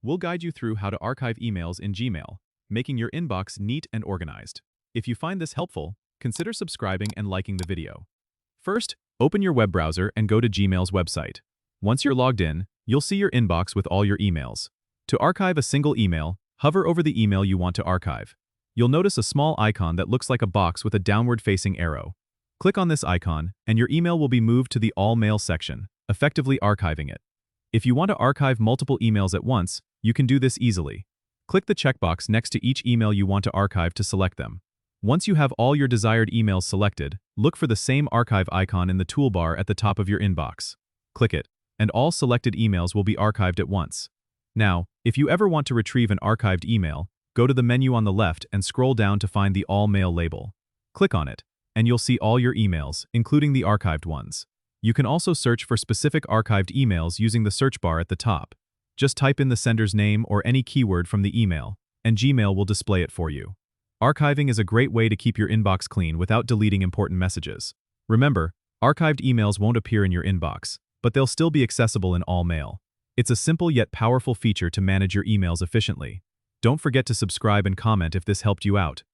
we'll guide you through how to archive emails in Gmail, making your inbox neat and organized. If you find this helpful, consider subscribing and liking the video. First, open your web browser and go to Gmail's website. Once you're logged in, you'll see your inbox with all your emails. To archive a single email, hover over the email you want to archive. You'll notice a small icon that looks like a box with a downward-facing arrow. Click on this icon, and your email will be moved to the All Mail section, effectively archiving it. If you want to archive multiple emails at once, you can do this easily. Click the checkbox next to each email you want to archive to select them. Once you have all your desired emails selected, look for the same archive icon in the toolbar at the top of your inbox. Click it, and all selected emails will be archived at once. Now, if you ever want to retrieve an archived email, go to the menu on the left and scroll down to find the All Mail label. Click on it, and you'll see all your emails, including the archived ones. You can also search for specific archived emails using the search bar at the top. Just type in the sender's name or any keyword from the email, and Gmail will display it for you. Archiving is a great way to keep your inbox clean without deleting important messages. Remember, archived emails won't appear in your inbox, but they'll still be accessible in All Mail. It's a simple yet powerful feature to manage your emails efficiently. Don't forget to subscribe and comment if this helped you out.